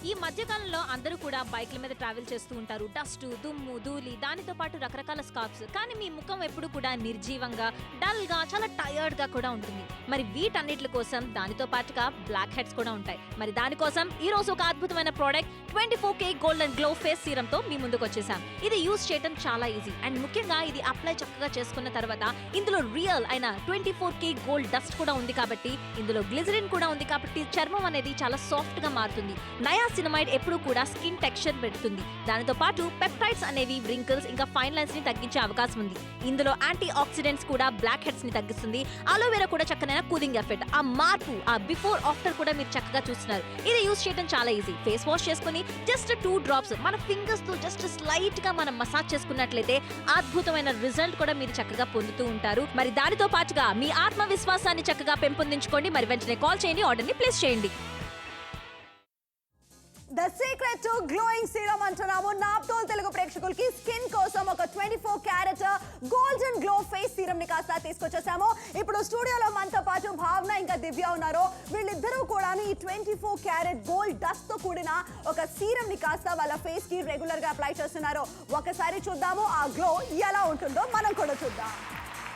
ఈ మధ్యకాలంలో అందరూ కూడా బైక్ల మీద ట్రావెల్ చేస్తూ ఉంటారు. డస్ట్, దుమ్ము, ధూళి, దానితో పాటు రకరకాల స్కార్ఫ్స్. కానీ మీ ముఖం ఎప్పుడు కూడా నిర్జీవంగా, డల్ గా, చాలా టైర్డ్ గా కూడా ఉంటుంది. మరి వీటన్నిటి కోసం దానితో పాటుగా బ్లాక్ హెడ్స్ కూడా ఉంటాయి. మరి దానికోసం ఈ రోజు ఒక అద్భుతమైన product 24K golden glow face serum తో మీ ముందుకు వచ్చేసాం. ఇది యూజ్ చేయడం చాలా ఈజీ అండ్ ముఖ్యంగా ఇది అప్లై చక్కగా చేసుకున్న తర్వాత ఇందులో రియల్ అయిన 24K గోల్డ్ డస్ట్ కూడా ఉంది కాబట్టి, ఇందులో గ్లిజరిన్ కూడా ఉంది కాబట్టి చర్మం అనేది చాలా సాఫ్ట్ గా మారుతుంది. నయాసినమైడ్ ఎప్పుడు కూడా స్కిన్ టెక్స్చర్ పెడుతుంది. దానితో పాటు పెప్టైడ్స్ అనేవి వ్రింకిల్స్ ఇంకా ఫైన్ లైన్స్ ని తగ్గించే అవకాశం ఉంది. ఇందులో యాంటీ ఆక్సిడెంట్స్ కూడా బ్లాక్ హెడ్స్ ని తగ్గిస్తుంది. అలోవెరా కూడా చక్కనైన కూలింగ్ ఎఫెక్ట్. ఆ మార్పు, ఆ బిఫోర్ ఆఫ్టర్ కూడా మీరు చక్కగా చూస్తున్నారు. ఇది యూజ్ చేయడం చాలా ఈజీ. ఫేస్ వాష్ చేసుకుని జస్ట్ 2 డ్రాప్స్ మన ఫింగర్స్ తో జస్ట్ స్లైట్ గా మనం మసాజ్ చేసుకున్నట్లయితే అద్భుతమైన రిజల్ట్ కూడా మీరు చక్కగా పొందుతూ ఉంటారు. మరి దానితో పాటుగా మీ ఆత్మవిశ్వాసాన్ని చక్కగా పెంపొందించుకోండి. మరి వెంటనే కాల్ చేయండి, ఆర్డర్ ని ప్లేస్ చేయండి. The secret to glowing serum అంటున్నాము. నాప్తోల్ తెలుగు ప్రేక్షకులకి స్కిన్ కోసం ఒక 24 carat golden glow face serum ని కాస్త తీసుకొచ్చేసాము. ఇప్పుడు స్టూడియోలో మనతో పాటు భావన ఇంకా దివ్య ఉన్నారు. వీళ్ళిద్దరూ కూడా ఈ 24 క్యారెట్ గోల్డ్ డస్ట్ తో కూడిన ఒక సీరం ని కాస్త వాళ్ళ ఫేస్ కి రెగ్యులర్ గా అప్లై చేస్తున్నారు. ఒకసారి చూద్దాము ఆ గ్లో ఎలా ఉంటుందో మనం కూడా చూద్దాం.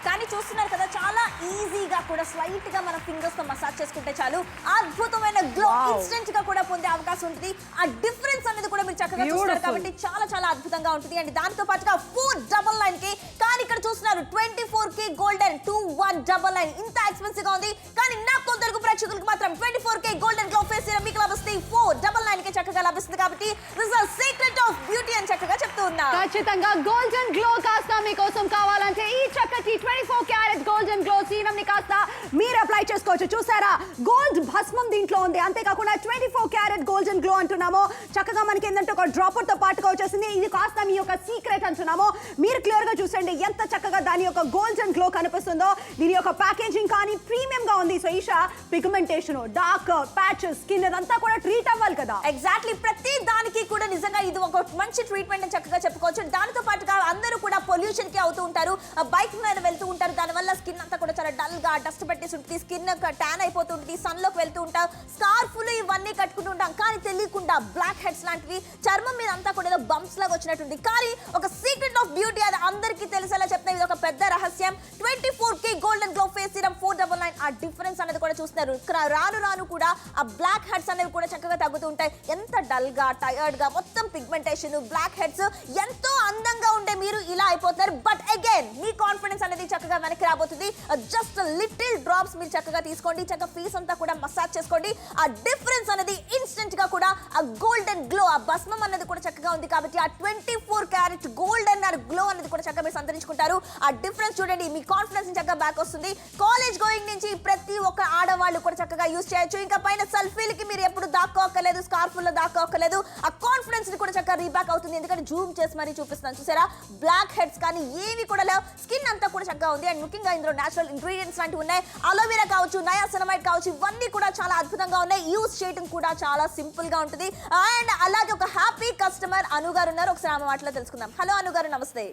కానీ చూస్తున్నారు కదా, చాలా ఈజీగా కూడా స్లైట్ గా మన ఫింగర్స్ తో మసాజ్ చేసుకుంటే చాలు అద్భుతమైన గ్లో ఇన్స్టెంట్ గా కూడా పొందే అవకాశం ఉంటుంది. ఆ డిఫరెన్స్ అనేది కూడా మీరు చక్కగా చూస్తారు కాబట్టి చాలా చాలా అద్భుతంగా ఉంటుంది. అండ్ దాంతో పాటుగా 499 కి, కానీ ఇక్కడ చూస్తున్నారు 24K గోల్డెన్ 2199. ఇంత ఎక్స్పెన్సివ్ గా ఉంది. కానీ నాకు తెలుగు ప్రేక్షకులకు మాత్రం 24K golden glow face serum మీకు లభిస్తుంది 499 కి చక్కగా లభిస్తుంది. కాబట్టి this is secret of beauty అని చక్కగా చెప్తూ ఉన్నా. ఖచ్చితంగా గోల్డెన్ గ్లో కాస్త మీకోసం కావాలంటే ఈ చక్కటి 24 క్యారెట్ గోల్డెన్ గ్లో సీరం ని కాస్త మీరు అప్లై చేసుకోవచ్చు. చూసారా, గోల్డ్ భస్మం దీంట్లో ఉంది. అంతేకాకుండా 24 క్యారెట్ గోల్డెన్ గ్లో అంటున్నాము. చక్కగా మనకి ఏంటంటే ఒక డ్రాపర్ తో పాటుగా వచ్చేసింది. ఇది కాస్త మీ యొక్క సీక్రెట్ అంటున్నాము. మీరు క్లియర్ గా చూసండి ఎంత చక్కగా దాని యొక్క గోల్డెన్ గ్లో కనిపిస్తుందో. దీని యొక్క ప్యాకేజింగ్ కానీ ప్రీమియం గా ఉంది. So Isha, pigmentation, dark patches, skin అదంతా కూడా ట్రీట్ అవ్వాలి కదా. ఎగ్జాక్ట్లీ, ప్రతి దానికి కూడా నిజంగా ఇది ఒక మంచి ట్రీట్మెంట్ అని చక్కగా చెప్పుకోవచ్చు. దానితో పాటుగా అందరూ కూడా పొల్యూషన్ కి అవుతూ ఉంటారు, బైక్ మీద వెళ్తూ ఉంటారు. దానివల్ల స్కిన్ అంతా కూడా చాలా డల్ గా డస్ట్ పట్టేసి ఉంటుంది, స్కిన్ ట్యాన్ అయిపోతుంటుంది, సన్ లోకి వెళ్తూ ఉంటాం, స్కార్ఫ్లు ఇవన్నీ కట్టుకుంటూ ఉంటాం. కానీ తెలియకుండా బ్లాక్ హెడ్స్ లాంటివి చర్మం మీద అంతా కూడా బంప్స్ లాగా వచ్చినట్టుంది. కానీ ఒక సీక్రెట్ ఆఫ్ బ్యూటీ అది అందరికీ తెలిసేలా చెప్తాను. ఇది ఒక పెద్ద రహస్యం. 24K golden glow face serum 499. ఆ డిఫరెన్స్ అనేది కూడా చూస్తున్నారు. రాను రాను కూడా ఆ బ్లాక్ హెడ్స్ అనేవి కూడా చక్కగా తగ్గుతూ ఉంటాయి. ఎంత డల్ గా, టైర్డ్ గా, మొత్తం పిగ్మెంటేషన్, బ్లాక్ హెడ్స్, ఎంతో అందంగా ఉండే మీరు ఇలా అయిపోతున్నారు. బట్ అగైన్ మీ కాన్ఫిడెన్స్ అనేది చక్కగా వెనక్కి రాబోతుంది. జస్ట్ లిటిల్ డ్రాప్స్ మీరు చక్కగా తీసుకోండి, చక్కగా ఫేస్ అంతా కూడా మసాజ్ చేసుకోండి. ఆ డిఫరెన్స్ అనేది ఇన్స్టెంట్ గా కూడా ఆ గోల్డెన్ గ్లో, ఆ భస్మం అనేది కూడా చక్కగా ఉంది కాబట్టి ఆ 24 క్యారెట్ గోల్డెన్ గ్లో అనేది కూడా చక్కగా మీరు సంతరించుకుంటారు. ఆ డిఫరెన్స్ చూడండి, మీ కాన్ఫిడెన్స్ చక్కగా బ్యాక్ వస్తుంది. కాలేజ్ గోయింగ్ నుంచి ప్రతి ఒక్క ఆడవాళ్ళు కూడా చక్కగా యూజ్ చేయొచ్చు. ఇంకా పైన సెల్ఫీలకి మీరు ఎప్పుడు దాక్కోక్కర్లేదు, స్కార్ఫ్లో దాక్కోక్కర్లేదు. ఆ కాన్ఫిడెన్స్ ని కూడా చక్కగా రీబ్యాక్ అవుతుంది. ఎందుకంటే జూమ్ చేసి మరీ చూపిస్తున్నాను. చూసారా, బ్లాక్ హెడ్స్ కానీ ఏవి కూడా లేవు. స్కిన్ అంతా కూడా చక్కగా ఉంది. అండ్ ముఖ్యంగా ఇందులో నేచురల్ ఇంగ్రీడియంట్స్ లాంటివి ఉన్నాయి. అలోవెరా కావచ్చు, నయాసినమైడ్ కావచ్చు, ఇవన్నీ కూడా చాలా అద్భుతంగా ఉన్నాయి. యూజ్ చేయడం కూడా చాలా సింపుల్ గా ఉంటుంది. అండ్ అలాగే ఒక హ్యాపీ కస్టమర్ అను గారు ఉన్నారు. ఒకసారి ఆమె మాటలో తెలుసుకుందాం. హలో అను గారు, నమస్తే.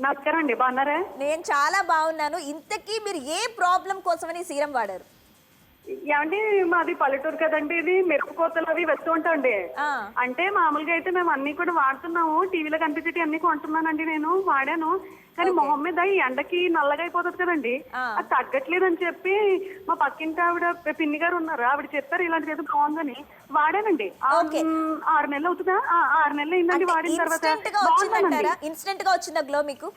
నమస్కారం అండి, బాగున్నారా? నేను చాలా బాగున్నాను. ఇంతకీ మీరు ఏ ప్రాబ్లం కోసమని సీరం వాడారు? ఏమండి, మాది పల్లెటూరు కదండి. ఇది మెరుపు కోతలు అవి వస్తూ ఉంటాండి. అంటే మామూలుగా అయితే మేము అన్ని కూడా వాడుతున్నాము. టీవీలో కనిపించేటి అన్ని కొంటున్నానండి. నేను వాడాను, కానీ మొహం మీద ఈ ఎండకి నల్లగా అయిపోతుంది కదండి, అది తగ్గట్లేదు అని చెప్పి మా పక్కింటి ఆవిడ పిన్ని గారు ఉన్నారు, ఆవిడ చెప్పారు ఇలాంటిది ఏదో బాగుందని. వాడానండి. 6 నెలలు అవుతుందా? 6 నెలలు అయిందండి వాడిన తర్వాత. ఇన్స్టెంట్ గా వచ్చిందా గ్లో మీకు?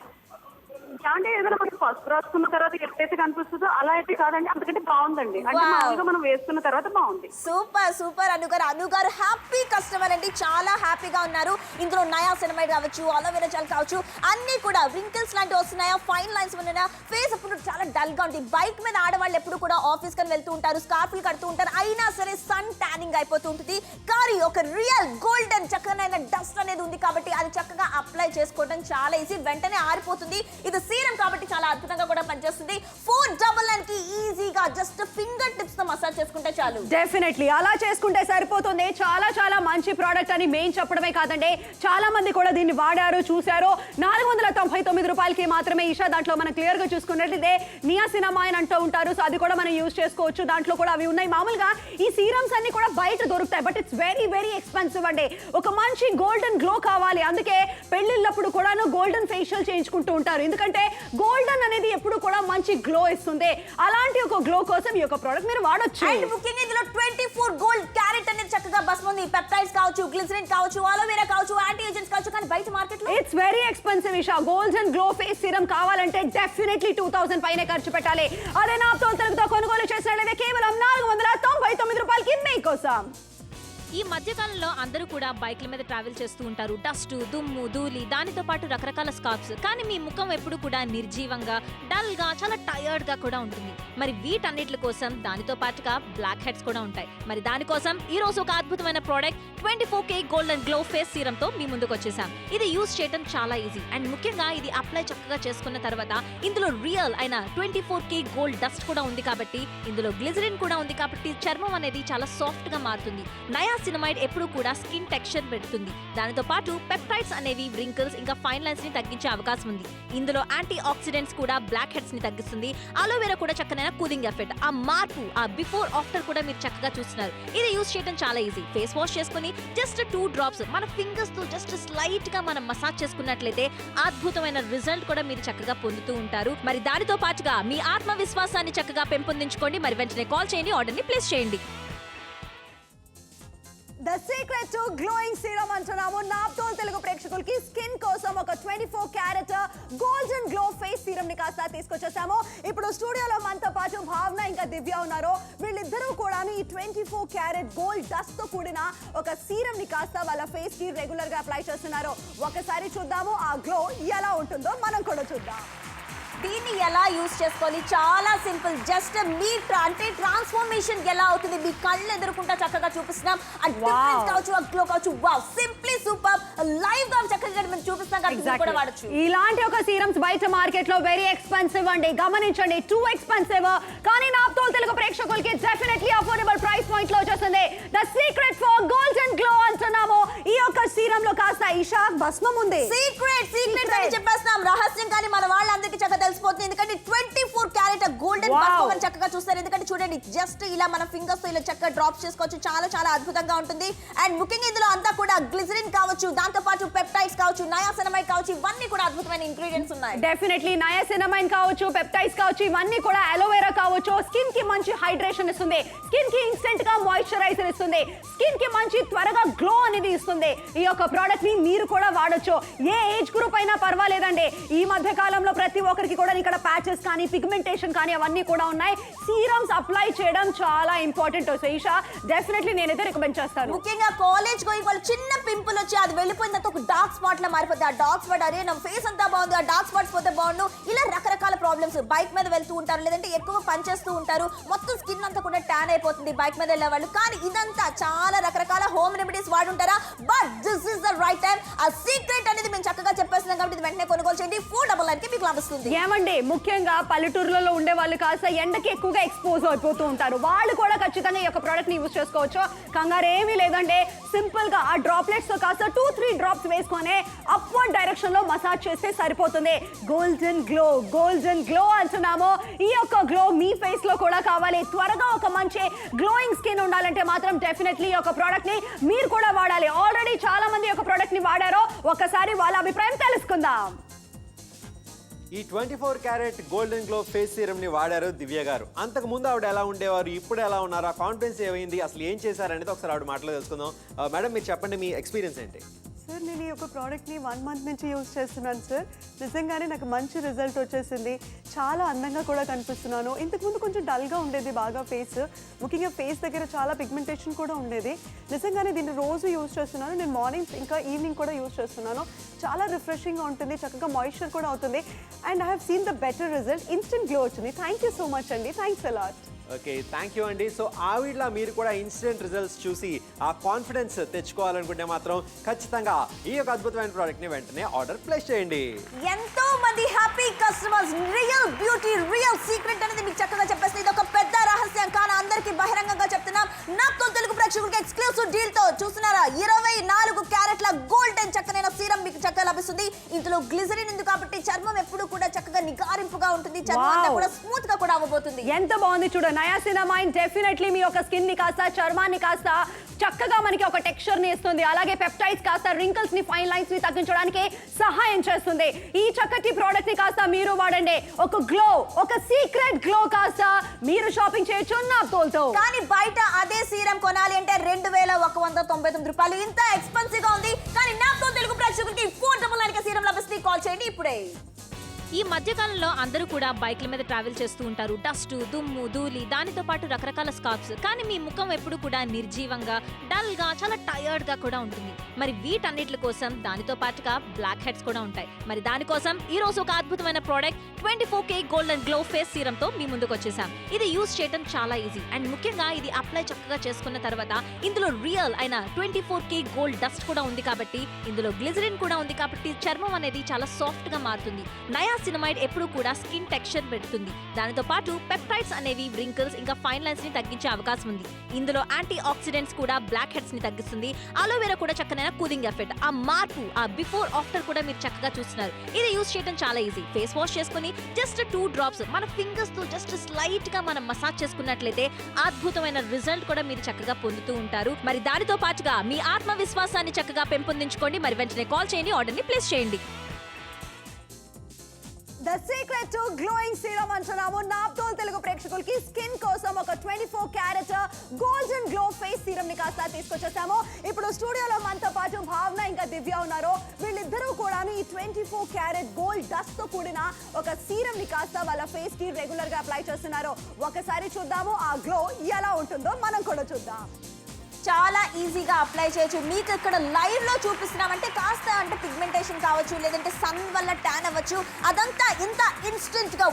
అంటే ఏదైనా మనకి పసుపు రాసుకున్న తర్వాత ఎట్టయితే కనిపిస్తుందో అలా అయితే కాదండి, అంతకంటే బాగుందండి. అంటే మామూలుగా మనం వేసుకున్న తర్వాత బాగుంది. సూపర్ సూపర్ అను గారు హ్యాపీ కస్టమర్ అండి, చాలా హ్యాపీగా ఉన్నారు. ఇందులో నయాసినమైడ్ కావచ్చు, అలోవెరా జెల్ కావచ్చు, అన్ని కూడా వ్రింకిల్స్ లాంటివి వస్తున్నాయా, ఫైన్ లైన్స్ ఉన్నాయా, ఫేస్ అప్పుడు చాలా డల్ గా ఉంటుంది. బైక్ మీద ఆడవాళ్ళు ఎప్పుడు కూడా ఆఫీస్ కని వెళ్తూ ఉంటారు, స్కార్ఫ్లు కడుతూ ఉంటారు, అయినా సరే సన్ ట్యానింగ్ అయిపోతూ ఉంటుంది. కానీ ఒక రియల్ గోల్డెన్ చక్కనైన డస్ట్ అనేది ఉంది కాబట్టి అది చక్కగా అప్లై చేసుకోవడం చాలా ఈజీ, వెంటనే ఆరిపోతుంది. ఇది సీరం కాబట్టి చాలా అద్భుతంగా కూడా పనిచేస్తుంది. 499 కి ఈజీగా జస్ట్ ఫింగర్ టిప్స్ తో మసాజ్ చేసుకుంటే చాలు. డెఫినెట్లీ అలా చేసుకుంటే సరిపోతుంది. చాలా మంచి ప్రోడక్ట్ అని మెయిన్ చెప్పడమే కాదండి, చాలా మంది కూడా దీన్ని వాడారు, చూశారు. 499 రూపాయలకి మాత్రమే ఈషా. దాంట్లో మనం క్లియర్ గా చూసుకున్నట్లయితే నియాసినమైన్ అంటూ ఉంటారు, సో అది కూడా మనం యూజ్ చేసుకోవచ్చు. దాంట్లో కూడా అవి ఉన్నాయి. మామూలుగా ఈ సీరమ్స్ అన్ని కూడా బయట దొరుకుతాయి, బట్ ఇట్స్ వెరీ ఎక్స్పెన్సివ్ అండి. ఒక మంచి గోల్డెన్ గ్లో కావాలి, అందుకే పెళ్లిళ్ళప్పుడు కూడాను గోల్డెన్ ఫేషియల్ చేయించుకుంటూ ఉంటారు, ఎందుకంటే గోల్డెన్ అనేది ఎప్పుడు కూడా మంచి గ్లో ఇస్తుంది. అలాంటి ఒక గ్లో కోసం ఈ యొక్క ప్రోడక్ట్ మీరు వాడొచ్చు. అండ్ ముఖ్యంగా ఇందులో 24 గోల్డ్ క్యారెట్ అనేది చక్కగా భస్మం ఉంది. పెప్టైడ్స్ కావచ్చు, గ్లిసరిన్ కావచ్చు, అలోవెరా కావచ్చు, యాంటీ ఏజెంట్స్ కావచ్చు, కానీ బయట మార్కెట్ లో it's very expensive. Isha golden glow face serum కావాలంటే డెఫినెట్లీ 2000 పైనే ఖర్చు పెట్టాలి. అదే నాతో తెలుగుతో కొనుగోలు చేసినట్లయితే కేవలం 499 రూపాయలకి మీకోసం. ఈ మధ్యకాలంలో అందరూ కూడా బైక్ల మీద ట్రావెల్ చేస్తూ ఉంటారు. డస్ట్, దుమ్ము, ధూళి, దానితో పాటు రకరకాల స్కార్ప్స్. కానీ మీ ముఖం ఎప్పుడు కూడా నిర్జీవంగా, డల్ గా, చాలా టైర్డ్ గా కూడా ఉంటుంది. మరి వీటన్నిటి కోసం దానితో పాటుగా బ్లాక్ హెడ్స్ కూడా ఉంటాయి. మరి దానికోసం ఈ రోజు ఒక అద్భుతమైన product 24K golden glow face serum తో మీ ముందుకు వచ్చేసాం. ఇది యూజ్ చేయడం చాలా ఈజీ అండ్ ముఖ్యంగా ఇది అప్లై చక్కగా చేసుకున్న తర్వాత ఇందులో రియల్ అయిన 24K గోల్డ్ డస్ట్ కూడా ఉంది కాబట్టి, ఇందులో గ్లిజరిన్ కూడా ఉంది కాబట్టి చర్మం అనేది చాలా సాఫ్ట్ గా మారుతుంది. నియాసినమైడ్ ఎప్పుడు కూడా స్కిన్ టెక్స్చర్ పెడుతుంది. దానితో పాటు పెప్టైడ్స్ అనేవి వ్రింకిల్స్ ఇంకా ఫైన్ లైన్స్ ని తగ్గించే అవకాశం ఉంది. ఇందులో యాంటీ ఆక్సిడెంట్స్ కూడా బ్లాక్ హెడ్స్ ని తగ్గిస్తుంది. అలోవెరా కూడా చక్కనైన కూలింగ్ ఎఫెక్ట్. ఆ మార్పు, ఆ బిఫోర్ ఆఫ్టర్ కూడా మీరు చక్కగా చూస్తున్నారు. ఇది యూజ్ చేయడం చాలా ఈజీ. ఫేస్ వాష్ చేసుకుని జస్ట్ 2 డ్రాప్స్ మన ఫింగర్స్ తో జస్ట్ స్లైట్ గా మనం మసాజ్ చేసుకున్నట్లయితే అద్భుతమైన రిజల్ట్ కూడా మీరు చక్కగా పొందుతూ ఉంటారు. మరి దానితో పాటుగా మీ ఆత్మవిశ్వాసాన్ని చక్కగా పెంపొందించుకోండి. మరి వెంటనే కాల్ చేయండి, ఆర్డర్ ని ప్లేస్ చేయండి. The secret to glowing serum అంటున్నాము. నాప్తోల్ తెలుగు ప్రేక్షకులకి స్కిన్ కోసం ఒక 24 carat golden glow face serum ని కాస్త తీసుకొచ్చేసాము. ఇప్పుడు స్టూడియోలో మనతో పాటు భావన ఇంకా దివ్య ఉన్నారు. వీళ్ళిద్దరూ కూడా ఈ 24 క్యారెట్ గోల్డ్ డస్ట్ తో కూడిన ఒక సీరం ని కాస్త వాళ్ళ ఫేస్ కి రెగ్యులర్ గా అప్లై చేస్తున్నారు. ఒకసారి చూద్దాము ఆ గ్లో ఎలా ఉంటుందో మనం కూడా చూద్దాం. దీన్ని ఎలా యూజ్ చేసుకోవాలి? చాలా సింపుల్. జస్ట్ మీ అంటే ట్రాన్స్ఫర్మేషన్ ఎలా అవుతుంది మీ కళ్ళు ఎదురుకుంటా చక్కగా చూపిస్తున్నాం. ఆ డిఫరెన్స్ కావచ్చు, ఆ గ్లో కావచ్చు. Wow, simply super. లైవ్ గా చక్కగా మేము చూపిస్తాం కాబట్టి మీరు కూడా వాడొచ్చు. ఇలాంటి ఒక సీరమ్స్ బయట మార్కెట్ లో వెరీ ఎక్స్పెన్సివ్ అండి, గమనించండి. టూ ఎక్స్పెన్సివ్, కానీ నాప్తోల్ తెలుగు ప్రేక్షకులకి డెఫినెట్లీ అఫోర్డబుల్ ప్రైస్ పాయింట్ లో వచ్చేస్తుంది. The secret for golden glow అంటున్నాము. ఈ యొక్క సీరం లో కాస్త ఈషా భస్మం ఉంది. సీక్రెట్ అని చెప్పేస్తున్నాం, రహస్యం. కానీ మన వాళ్ళందరికీ చక్కగా తెలిసిపోతుంది, ఎందుకంటే 24 క్యారెట్ గోల్డెన్ భస్మం అని చక్కగా చూస్తారు. ఎందుకంటే చూడండి, జస్ట్ ఇలా మన ఫింగర్స్ తో ఇలా చక్కగా డ్రాప్స్ చేసుకోవచ్చు. చాలా అద్భుతంగా ఉంటుంది. అండ్ ముఖ్యంగా ఇందులో అంతా కూడా గ్లిజరిన్ కావచ్చు, దాంతో పాటు పెప్టైడ్స్ కావచ్చు, నయాసినమైడ్ కావచ్చు, ఇవన్నీ కూడా అద్భుతమైన ఇంగ్రీడియంట్స్ ఉన్నాయి. డెఫినెట్లీ నయాసినమైడ్ కావచ్చు, పెప్టైడ్స్ కావచ్చు, ఇవన్నీ కూడా అలోవెరా కావచ్చు. స్కిన్ కి మంచి హైడ్రేషన్ ఇస్తుంది, స్కిన్ కి ఇన్స్టెంట్ గా మాయిశ్చరైజర్ ఇస్తుంది, స్కిన్ కి మంచి త్వరగా గ్లో అనేది ఇస్తుంది. ఈ యొక్క ప్రోడక్ట్ ని మీరు కూడా వాడొచ్చు. ఏ ఏజ్ గ్రూప్ అయినా పర్వాలేదండి. ఈ మధ్య కాలంలో ప్రతి ఒక్కరికి కూడా ఇక్కడ ప్యాచెస్ కానీ, పిగ్మెంటేషన్ కానీ అవన్నీ కూడా ఉన్నాయి. సీరమ్స్ అప్లై చేయడం చాలా ఇంపార్టెంట్. ఈషా డెఫినెట్లీ నేనైతే రికమెండ్ చేస్తాను. ముఖ్యంగా కాలేజ్ గోయింగ్ వాళ్ళు చిన్న పింపుల్ వచ్చి అది వెళ్ళిపోయిన తర్వాత ఒక డార్క్ స్పాట్ లా మారిపోతుంది. ఆ డార్క్ స్పాట్, అరే నా ఫేస్ అంతా బాగుంది, ఆ డార్క్ స్పాట్స్ పోతే బాగుండు, ఇలా రకరకాల ప్రాబ్లమ్స్. బైక్ మీద వెళ్తూ ఉంటారు, లేదంటే ఎక్కువ పని చేస్తూ ఉంటారు, మొత్తం స్కిన్ అంతా కూడా ట్యాన్ అయిపోతుంది బైక్ మీద వెళ్ళే వాళ్ళు. కానీ ఇదంతా చాలా రకరకాల హోమ్ రెమెడీస్ వాడుంటారా, but this is the right time. ఆ సీక్రెట్ అనేది మేము చక్కగా చెప్పేస్తున్నాం కాబట్టి వెంటనే కొనుగోలు చేయండి. 499 కి మీకు లభిస్తుంది. ఏమండి, ముఖ్యంగా పల్లెటూరులలో ఉండే వాళ్ళు కాస్త ఎండకి ఎక్కువగా ఎక్స్పోజ్ అయిపోతూ ఉంటారు. వాళ్ళు కూడా ఖచ్చితంగా ఈ యొక్క ప్రోడక్ట్ ని యూజ్ చేసుకోవచ్చు. కంగారు ఏమీ లేదంటే సింపుల్ గా ఆ డ్రాప్లెట్స్ తో కాస్త 2-3 డ్రాప్స్ వేసుకొని అప్వర్డ్ డైరెక్షన్ లో మసాజ్ చేస్తే సరిపోతుంది. గోల్డెన్ గ్లో అంటున్నాము. ఈ యొక్క గ్లో మీ ఫేస్ లో కూడా కావాలి. త్వరగా ఒక మంచి గ్లోయింగ్ స్కిన్ ఉండాలంటే మాత్రం డెఫినెట్లీ ఈ యొక్క ప్రోడక్ట్ ని మీరు కూడా వాడాలి. ఆల్రెడీ చాలా మంది ఈ యొక్క ప్రోడక్ట్ ని వాడారో ఒకసారి వాళ్ళ అభిప్రాయం తెలుసుకుందాం. ఈ 24 carat golden glow face serum ని వాడారు దివ్య గారు. అంతకు ముందు ఆవిడ ఎలా ఉండేవారు, ఇప్పుడు ఎలా ఉన్నారు, ఆ కాన్ఫిడెన్స్ ఏమైంది, అసలు ఏం చేశారనేది ఒకసారి ఆవిడ మాటలో తెలుసుకుందాం. మేడం, మీరు చెప్పండి, మీ ఎక్స్పీరియన్స్ ఏంటి? సార్, నేను ఈ యొక్క ప్రోడక్ట్ని 1 మంత్ నుంచి యూజ్ చేస్తున్నాను సార్. నిజంగానే నాకు మంచి రిజల్ట్ వచ్చేసింది. చాలా అందంగా కూడా కనిపిస్తున్నాను. ఇంతకుముందు కొంచెం డల్గా ఉండేది బాగా ఫేస్, ముఖ్యంగా ఫేస్ దగ్గర చాలా పిగ్మెంటేషన్ కూడా ఉండేది. నిజంగానే దీన్ని రోజు యూజ్ చేస్తున్నాను. నేను మార్నింగ్ ఇంకా ఈవినింగ్ కూడా యూజ్ చేస్తున్నాను. చాలా రిఫ్రెషింగ్గా ఉంటుంది, చక్కగా మాయిశ్చర్ కూడా అవుతుంది. And I have seen the better result. Instant glow వచ్చింది. థ్యాంక్ యూ సో మచ్ అండి. Thanks a lot. Okay, thank you అండి. సో ఆవిడ్లా మీరు కూడా ఇన్స్టెంట్ రిజల్ట్స్ చూసి ఆ కాన్ఫిడెన్స్ తెచ్చుకోవాలనుకుంటే మాత్రం ఖచ్చితంగా ఈ యొక్క అద్భుతమైన ప్రోడక్ట్ ని వెంటనే ఆర్డర్ ప్లేస్ చేయండి. ఎంతో మంది happy customers real beauty real secret అనేది మీకు చక్కగా చెప్పేస్తే ఇది ఒక పెద్ద రహస్యం కానీ అందరికీ బహిరంగంగా చెప్తున్నాం. నాతో తెలుగు ప్రేక్షకులకి ఎక్స్క్లూసివ్ డీల్ తో చూస్తున్నారా 24 క్యారెట్ల గోల్డెన్ చక్కనైన సీరం మీకు చక్కగా లభిస్తుంది. ఇందులో గ్లిజరిన్ ఉంది కాబట్టి చర్మం ఎప్పుడు కూడా చక్కగా నిగారింపుగా ఉంటుంది. చర్మం అంతా కూడా స్మూత్ గా కూడా అవ్వబోతుంది. ఎంత బాగుంది చూడ. నయాసినమైన్ డెఫినెట్లీ మీ యొక్క స్కిన్ ని కాస్త చర్మాన్ని కాస్త చక్కగా మనకి ఒక టెక్స్చర్ ని ఇస్తుంది. అలాగే పెప్టైడ్స్ కాస్త రింకిల్స్ ని ఫైన్ లైన్స్ ని తగ్గించడానికి సహాయం చేస్తుంది. ఈ చక్కటి ప్రోడక్ట్ ని కాస్త మీరు వాడండి. ఒక గ్లో, ఒక సీక్రెట్ గ్లో కాస్త మీరు షాపింగ్ చేయొచ్చు నాప్తోల్తో. కానీ బయట అదే సీరం కొనాలి అంటే 2199 రూపాయలు. ఇంత ఎక్స్పెన్సివ్ గా ఉంది. కానీ నాప్తో తెలుగు ప్రేక్షకులకి 499 సీరం లభిస్తుంది. కాల్ చేయండి ఇప్పుడే. ఈ మధ్యకాలంలో అందరూ కూడా బైక్ల మీద ట్రావెల్ చేస్తూ ఉంటారు. డస్ట్, దుమ్ము, ధూళి, దానితో పాటు రకరకాల స్కార్ప్స్. కానీ మీ ముఖం ఎప్పుడు కూడా నిర్జీవంగా, డల్ గా, చాలా టైర్డ్ గా కూడా ఉంటుంది. మరి వీటన్నిటి కోసం దానితో పాటుగా బ్లాక్ హెడ్స్ కూడా ఉంటాయి. మరి దానికోసం ఈ రోజు ఒక అద్భుతమైన product 24K golden glow face serum తో మీ ముందుకు వచ్చేసాం. ఇది యూజ్ చేయడం చాలా ఈజీ అండ్ ముఖ్యంగా ఇది అప్లై చక్కగా చేసుకున్న తర్వాత ఇందులో రియల్ అయిన 24K గోల్డ్ డస్ట్ కూడా ఉంది కాబట్టి, ఇందులో గ్లిజరిన్ కూడా ఉంది కాబట్టి చర్మం అనేది చాలా సాఫ్ట్ గా మారుతుంది. నయాసినమైడ్ ఎప్పుడు కూడా స్కిన్ టెక్స్చర్ పెడుతుంది. దానితో పాటు పెప్టైడ్స్ అనేవి వ్రింకిల్స్ ఇంకా ఫైన్ లైన్స్ ని తగ్గించే అవకాశం ఉంది. ఇందులో యాంటీ ఆక్సిడెంట్స్ కూడా బ్లాక్ హెడ్స్ ని తగ్గిస్తుంది. అలోవెరా కూడా చక్కనైన కూలింగ్ ఎఫెక్ట్. ఆ మార్పు, ఆ బిఫోర్ ఆఫ్టర్ కూడా మీరు చక్కగా చూస్తున్నారు. ఇది యూజ్ చేయడం చాలా ఈజీ. ఫేస్ వాష్ చేసుకుని జస్ట్ 2 డ్రాప్స్ మన ఫింగర్స్ తో జస్ట్ స్లైట్ గా మనం మసాజ్ చేసుకున్నట్లయితే అద్భుతమైన రిజల్ట్ కూడా మీరు చక్కగా పొందుతూ ఉంటారు. మరి దానితో పాటుగా మీ ఆత్మవిశ్వాసాన్ని చక్కగా పెంపొందించుకోండి. మరి వెంటనే కాల్ చేయండి, ఆర్డర్ ని ప్లేస్ చేయండి. The secret to glowing serum అంటున్నాము. నాప్తోల్ తెలుగు ప్రేక్షకులకి స్కిన్ కోసం ఒక 24 carat golden glow face serum ని కాస్త తీసుకొచ్చేసాము. ఇప్పుడు స్టూడియోలో మనతో పాటు భావన ఇంకా దివ్య ఉన్నారు. వీళ్ళిద్దరూ కూడా ఈ 24 క్యారెట్ గోల్డ్ డస్ట్ తో కూడిన ఒక సీరం ని కాస్త వాళ్ళ ఫేస్ కి రెగ్యులర్ గా అప్లై చేస్తున్నారు. ఒకసారి చూద్దాము ఆ గ్లో ఎలా ఉంటుందో మనం కూడా చూద్దాం. చాలా ఈజీగా అప్లై చేయొచ్చు. మీకు ఇక్కడ లైవ్ లో చూపిస్తున్నామంటే కాస్త అంటే పిగ్మెంటేషన్ కావచ్చు, లేదంటే సన్ వల్ల ట్యాన్ అవ్వచ్చు, అదంతా ఇంత ఇన్స్టెంట్ గా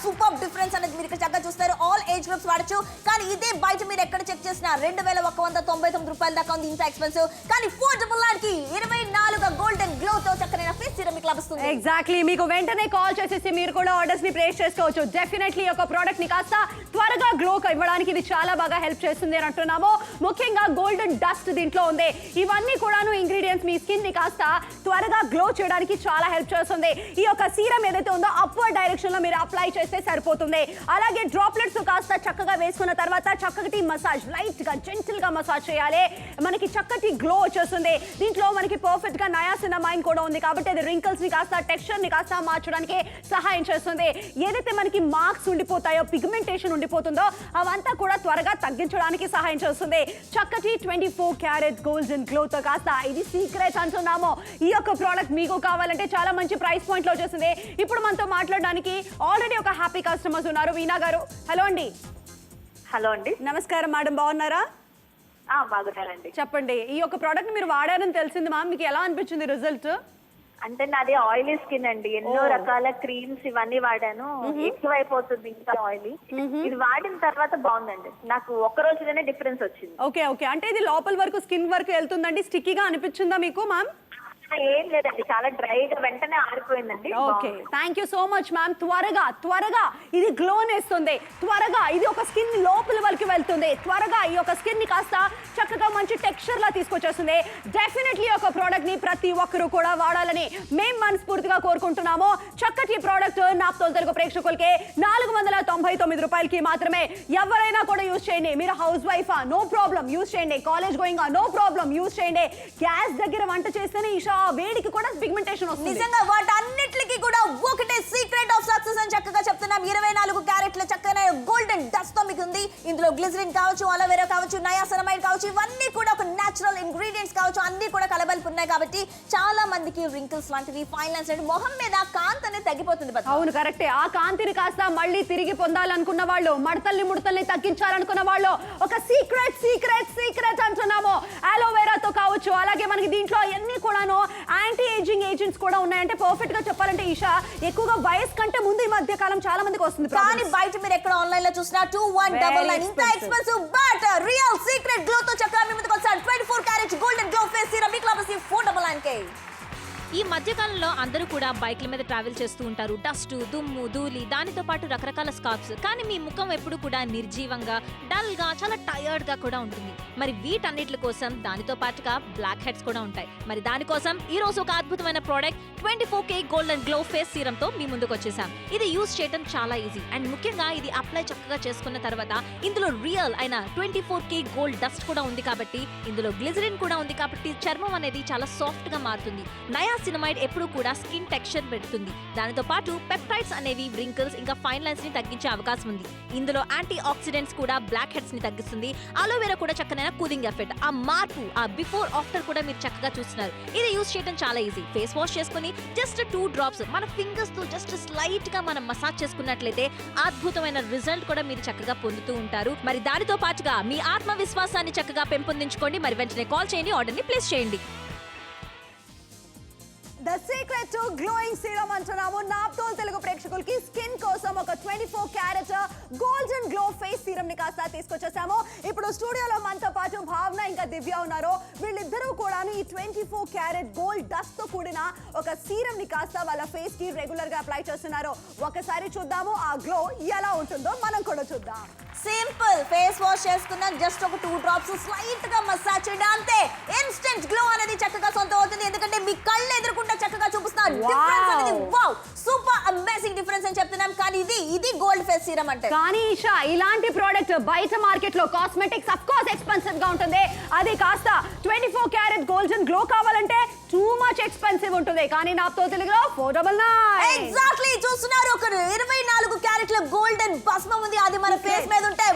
సూపర్ డిఫరెన్స్ అనేది మీరు ఇక్కడ చక్కగా చూస్తారు. ఆల్ ఏజ్ గ్రూప్స్ వాడచ్చు. కానీ ఇదే బయట మీరు ఎక్కడ చెక్ చేసినా 2199 రూపాయల దాకా ఉంది. ఇంత ఎక్స్పెన్సివ్. కానీ 499 కి 24 గోల్డెన్ గ్లో తో చక్కనైన ఫేస్ సీరం మీకు లభిస్తుంది. ఎగ్జాక్ట్లీ. మీకు వెంటనే కాల్ చేసేసి మీరు కూడా ఆర్డర్స్ ని ప్లేస్ చేసుకోవచ్చు. డెఫినెట్లీ ఒక ప్రోడక్ట్ ని కాస్త త్వరగా గ్లో ఇవ్వడానికి ఇది చాలా బాగా హెల్ప్ చేస్తుంది అని అంటున్నాము. ముఖ్యంగా గోల్డెన్ డస్ట్ దీంట్లో ఉంది. ఇవన్నీ కూడాను ఇంగ్రీడియంట్స్ మీ స్కిన్ ని కాస్త త్వరగా గ్లో చేయడానికి చాలా హెల్ప్ చేస్తుంది. ఈ యొక్క సీరం ఏదైతే ఉందో అప్వర్డ్ డైరెక్షన్ లో మీరు అప్లై చేస్తే సరిపోతుంది. అలాగే డ్రాప్లెట్స్ కాస్త చక్కగా వేసుకున్న తర్వాత చక్కటి మసాజ్, లైట్ గా జెంటిల్ గా మసాజ్ చేయాలి. మనకి చక్కటి గ్లో వచ్చేస్తుంది. దీంట్లో మనకి పర్ఫెక్ట్ గా నయాసినమైన్ కూడా ఉంది కాబట్టి అది రింకిల్స్ ని కాస్త టెక్స్చర్ ని కాస్త మార్చడానికి సహాయం చేస్తుంది. ఏదైతే మనకి మార్క్స్ ఉండిపోతాయో, పిగ్మెంటేషన్ ఉండిపోతుందో అవంతా కూడా త్వరగా తగ్గించడానికి సహాయం చేస్తుంది. చక్కటి 24 క్యారెట్ గోల్డెన్ గ్లో తో కాస్త ఇది సీక్రెట్ అంటున్నాము. ఈ యొక్క ప్రోడక్ట్ మీకు కావాలంటే చాలా మంచి ప్రైస్ పాయింట్ లో వచ్చేసింది. ఇప్పుడు మనతో మాట్లాడడానికి ఆల్రెడీ ఒక హ్యాపీ కస్టమర్స్ ఉన్నారు. వీణా గారు, హలో అండి. హలో అండి. నమస్కారం మేడం, బాగున్నారా? బాగున్నారండి. చెప్పండి, ఈ యొక్క ప్రోడక్ట్ మీరు వాడారని తెలిసింది మ్యామ్, మీకు ఎలా అనిపించింది రిజల్ట్? అంటే నాది ఆయిలీ స్కిన్ అండి. ఎన్నో రకాల క్రీమ్స్ ఇవన్నీ వాడాను. ఎక్కువ అయిపోతుంది ఇంకా ఆయిలీ. ఇది వాడిన తర్వాత బాగుందండి. నాకు ఒక్క రోజులోనే డిఫరెన్స్ వచ్చింది. Okay okay. అంటే ఇది లోపల వరకు స్కిన్ వరకు వెళ్తుందండి. స్టిక్కీగా అనిపించిందా మీకు మ్యామ్? ఏం లేదండి, చాలా డ్రైగా వెంటనే ఆరిపోయిందండి. Okay, thank you so much ma'am. త్వరగా ఇది గ్లోనేస్తుంది. త్వరగా ఇది ఒక స్కిన్ లోపల వరకు వెళ్తుంది. త్వరగా ఈ యొక్క స్కిన్ ని కాస్త చక్కగా మంచి టెక్స్చర్ లా తీసుకొచ్చేస్తుంది. డెఫినెట్లీ ఒక ప్రోడక్ట్ ని ప్రతి ఒక్కరూ కూడా వాడాలని మేము మనస్ఫూర్తిగా కోరుకుంటున్నాము. చక్కటి ప్రోడక్ట్ నాప్తోల్ తెలుగు ప్రేక్షకులకి 499 రూపాయలకి మాత్రమే. ఎవరైనా కూడా యూజ్ చేయండి. మీరు హౌస్ వైఫా, నో ప్రాబ్లం యూజ్ చేయండి. College going, no problem use చేయండి. గ్యాస్ దగ్గర వంట చేస్తేనే ఈషా వేడికి కూడా పిగ్మెంటేషన్ వస్తుంది. నిజంగా వాటన్నిటికి కూడా ఒకటే సీక్రెట్ ఆఫ్ సక్సెస్ అని చక్కగా చెప్తున్నాం. 24 క్యారెట్ల చక్కగా గోల్డెన్ డస్ట్ తో మీకు ఉంది. ఇందులో గ్లిజరిన్ కావచ్చు, అలోవెరా కావచ్చు, నయాసినమైడ్ కావచ్చు, ఇవన్నీ కూడా ఒక నేచురల్ ఇంగ్రీడియంట్స్ కావచ్చు, అన్ని కూడా కలబలిపి ఉన్నాయి కాబట్టి చాలా మందికి రింకిల్స్ లాంటివి, ఫైన్ లైన్స్ లాంటివి, మొహం మీద కాంతి అనేది తగ్గిపోతుంది. అవును, కరెక్టే. ఆ కాంతిని కాస్త మళ్ళీ తిరిగి పొందాలనుకున్న వాళ్ళు, ముడతల్ని తగ్గించాలనుకున్న వాళ్ళు ఒక సీక్రెట్ అంటున్నాము. అలోవెరాతో కావచ్చు, చేసుకోవచ్చు. అలాగే మనకి దీంట్లో అన్ని కూడాను యాంటీ ఏజింగ్ ఏజెంట్స్ కూడా ఉన్నాయంటే పర్ఫెక్ట్ గా చెప్పాలంటే ఈషా ఎక్కువగా వయసు కంటే ముందు ఈ మధ్య కాలం చాలా మందికి వస్తుంది కానీ బయట మీరు ఎక్కడ ఆన్లైన్ లో చూసినా 2199 ఇంత expensive but real secret glow తో చక్కగా మీ ముందుకు వచ్చారు 24 carat golden glow face serum మీకు లభిస్తుంది 499 ఈ మధ్యకాలంలో అందరూ కూడా బైక్ల మీద ట్రావెల్ చేస్తూ ఉంటారు. డస్ట్, దుమ్ము, ధూళి, దానితో పాటు రకరకాల స్కార్ప్స్. కానీ మీ ముఖం ఎప్పుడు కూడా నిర్జీవంగా, డల్ గా, చాలా టైర్డ్ గా కూడా ఉంటుంది. మరి వీటన్నిటి కోసం దానితో పాటుగా బ్లాక్ హెడ్స్ కూడా ఉంటాయి. మరి దానికోసం ఈ రోజు ఒక అద్భుతమైన product 24K golden glow face serum తో మీ ముందుకు వచ్చేసాం. ఇది యూజ్ చేయడం చాలా ఈజీ అండ్ ముఖ్యంగా ఇది అప్లై చక్కగా చేసుకున్న తర్వాత ఇందులో రియల్ అయిన 24K గోల్డ్ డస్ట్ కూడా ఉంది కాబట్టి, ఇందులో గ్లిజరిన్ కూడా ఉంది కాబట్టి చర్మం అనేది చాలా సాఫ్ట్ గా మారుతుంది. నయాసినమైడ్ ఎప్పుడు కూడా స్కిన్ టెక్స్చర్ పెడుతుంది. దానితో పాటు పెప్టైడ్స్ అనేవి వ్రింకిల్స్ ఇంకా ఫైన్ లైన్స్ ని తగ్గించే అవకాశం ఉంది. ఇందులో యాంటీ ఆక్సిడెంట్స్ కూడా బ్లాక్ హెడ్స్ ని తగ్గిస్తుంది. అలోవెరా కూడా చక్కనైన కూలింగ్ ఎఫెక్ట్. ఆ మార్పు, ఆ బిఫోర్ ఆఫ్టర్ కూడా మీరు చక్కగా చూస్తున్నారు. ఇది యూజ్ చేయడం చాలా ఈజీ. ఫేస్ వాష్ చేసుకుని జస్ట్ 2 డ్రాప్స్ మన ఫింగర్స్ తో జస్ట్ స్లైట్ గా మనం మసాజ్ చేసుకున్నట్లయితే అద్భుతమైన రిజల్ట్ కూడా మీరు చక్కగా పొందుతూ ఉంటారు. మరి దానితో పాటుగా మీ ఆత్మవిశ్వాసాన్ని చక్కగా పెంపొందించుకోండి. మరి వెంటనే కాల్ చేయండి, ఆర్డర్ ని ప్లేస్ చేయండి. The secret to glowing serum అంటున్నాము. నాప్తోల్ తెలుగు ప్రేక్షకులకి స్కిన్ కోసం ఒక 24 carat golden glow face serum ని కాస్త తీసుకొచ్చేసాము. ఇప్పుడు స్టూడియోలో మనతో పాటు భావన ఇంకా దివ్య ఉన్నారు. వీళ్ళిద్దరూ కూడా ఈ 24 క్యారెట్ గోల్డ్ డస్ట్ తో కూడిన ఒక సీరం ని కాస్త వాళ్ళ ఫేస్ కి రెగ్యులర్ గా అప్లై చేస్తున్నారు. ఒకసారి చూద్దాము ఆ గ్లో ఎలా ఉంటుందో మనం కూడా చూద్దాం. సింపుల్ ఫేస్ వాష్ చేసుకున్నాక జస్ట్ ఒక 2 డ్రాప్స్ స్లైట్ గా మసాజ్ చేయండి అంతే. ఇన్స్టెంట్ గ్లో అనేది చక్కగా సొంతం అవుతుంది. ఎందుకంటే మీ కళ్ళు ఎదురుకుంటే చక్కగా చూపిస్తున్నారు. డిఫరెన్స్ అనేది వావ్ సూపర్ అమేజింగ్ డిఫరెన్స్ అని చెప్తున్నాం. కానీ ఇది గోల్డ్ ఫేస్ సీరం అంటే. కానీ ఈషా ఇలాంటి ప్రోడక్ట్ బయట మార్కెట్ లో కాస్మెటిక్స్ అఫ్ కోర్స్ ఎక్స్పెన్సివ్ గా ఉంటుంది. అది కాస్త 24 క్యారెట్ గోల్డెన్ గ్లో కావాలంటే టూ మచ్ ఎక్స్పెన్సివ్ ఉంటుంది. కానీ నాతో తెలుగులో 499. ఎగ్జాక్ట్లీ చూస్తున్నారు. ఒక 24 క్యారెట్ల గోల్డెన్ భస్మం ఉంది. అది మన ఫేస్ మీద ఉంటే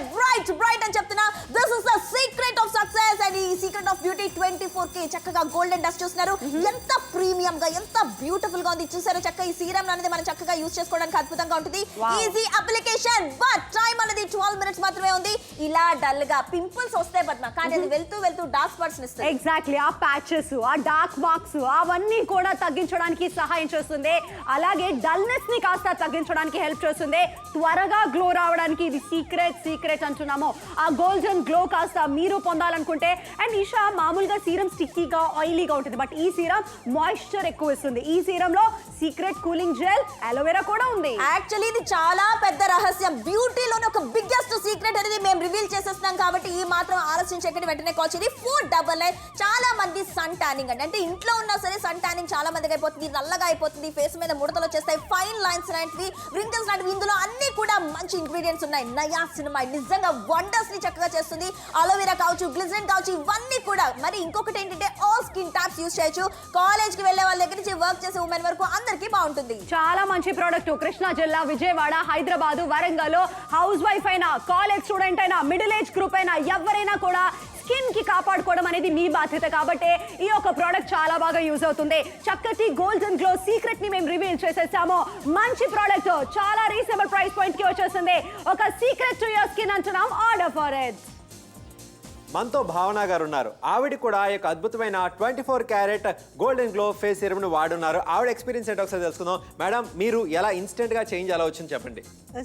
బ్రైట్ అని చెప్తున్నా. This is the secret of success and ఈ సీక్రెట్ ఆఫ్ బ్యూటీ 24K చక్కగా గోల్డెన్ డస్ట్ చూస్తున్నారు. ఎంత ప్రీమియం గా ఎంత బ్యూటిఫుల్ గా ఉంది చూసారు. చక్కగా ఈ సీరం అనేది మనం చక్కగా యూజ్ చేసుకోవడానికి అద్భుతంగా ఉంటుంది. ఈజీ అప్లికేషన్ బట్ టైం అనేది 12 మినిట్స్ మాత్రమే ఉంది. ఇలా డల్ గా పింపుల్స్ వస్తాయి పద్మ, కానీ అది వెళ్తూ డార్క్ స్పాట్స్ ఇస్తుంది. ఎగ్జాక్ట్లీ ఆ ప్యాచెస్, ఆ డార్క్ మార్క్స్ అవన్నీ కూడా తగ్గించడానికి సహాయం చేస్తుంది. అలాగే డల్నెస్ ని కాస్త తగ్గించడానికి హెల్ప్ చేస్తుంది. త్వరగా గ్లో రావడానికి ఇది సీక్రెట్ అంటున్నాము. ఆ గోల్డెన్ గ్లో కాస్త మీరు పొందాలనుకుంటే అండ్ ఈషా మామూలుగా సీరం స్టిక్కీగా ఆయిలీగా ఉంటుంది. బట్ ఈ సీరం మాయిశ్చర్ ఎక్కువ ఇస్తుంది. ఈ సీరంలో సీక్రెట్ కూలింగ్ జెల్ అలోవెరా కూడా ఉంది. యాక్చువల్లీ ఇది చాలా పెద్ద రహస్యం. బ్యూటీలోనే ఒక బిగ్గెస్ట్ సీక్రెట్ అనేది మేము రివీల్ చేసేస్తున్నాం. కాబట్టి ఈ మాత్రం ఆలస్యం చేయకండి, వెంటనే కాల్ చేయండి 499. చాలా మంది సన్ టానింగ్ అంటే ఇంట్లో ఉన్నా సరే సన్ టానింగ్ చాలా మందికి అయిపోతుంది, నల్లగా అయిపోతుంది, ఫేస్ మీద ముడతలు వచ్చేస్తాయి, ఫైన్ లైన్స్ లాంటివి, రింకిల్స్ లాంటివి. ఇందులో అన్ని కూడా మంచి ఇంగ్రీడియంట్స్ ఉన్నాయి. నయాసినమైడ్ నిజంగా వండర్స్ ని చక్కగా చేస్తుంది. అలోవెరా కావచ్చు, గ్లిజరిన్ కావచ్చు, ఇవన్నీ కూడా. మరి ఇంకొకటి ఏంటంటే ఆల్ స్కిన్ టైప్స్ యూజ్ చేయొచ్చు. కాలేజ్ కి వెళ్ళే వాళ్ళ దగ్గర నుంచి వర్క్ చేసే ఉమెన్ వరకు అందరికీ బాగుంటుంది. చాలా మంచి ప్రోడక్ట్. కృష్ణా జిల్లా, విజయవాడ, హైదరాబాద్, వరంగల్ హౌస్ వైఫ్ అయినా, కాలేజ్ స్టూడెంట్ అయినా, మిడిల్ ఏజ్ గ్రూప్ అయినా ఎవరైనా కూడా స్కిన్ కి కాపాడుకోవడం అనేది మీ బాధ్యత. కాబట్టి ఈ యొక్క ప్రోడక్ట్ చాలా బాగా యూజ్ అవుతుంది. చక్కటి గోల్డెన్ గ్లో సీక్రెట్ ని మేము రివీల్ చేసేసాము. మంచి ప్రోడక్ట్ చాలా రీజనబుల్ ప్రైస్ పాయింట్ కి వచ్చేస్తుంది. ఒక సీక్రెట్ టు యువర్ స్కిన్ అంటున్నాం. Order for it. మనతో భావన గారు ఉన్నారు. ఆవిడ కూడా ఈ యొక్క అద్భుతమైన 24 క్యారెట్ గోల్డెన్ గ్లో ఫేస్ సీరంను వాడున్నారు. ఆవిడ ఎక్స్పీరియన్స్ ఏంటో ఒకసారి తెలుసుకుందాం. మేడం, మీరు ఎలా ఇన్స్టెంట్ గా చేంజ్ ఎలా వచ్చింది చెప్పండి.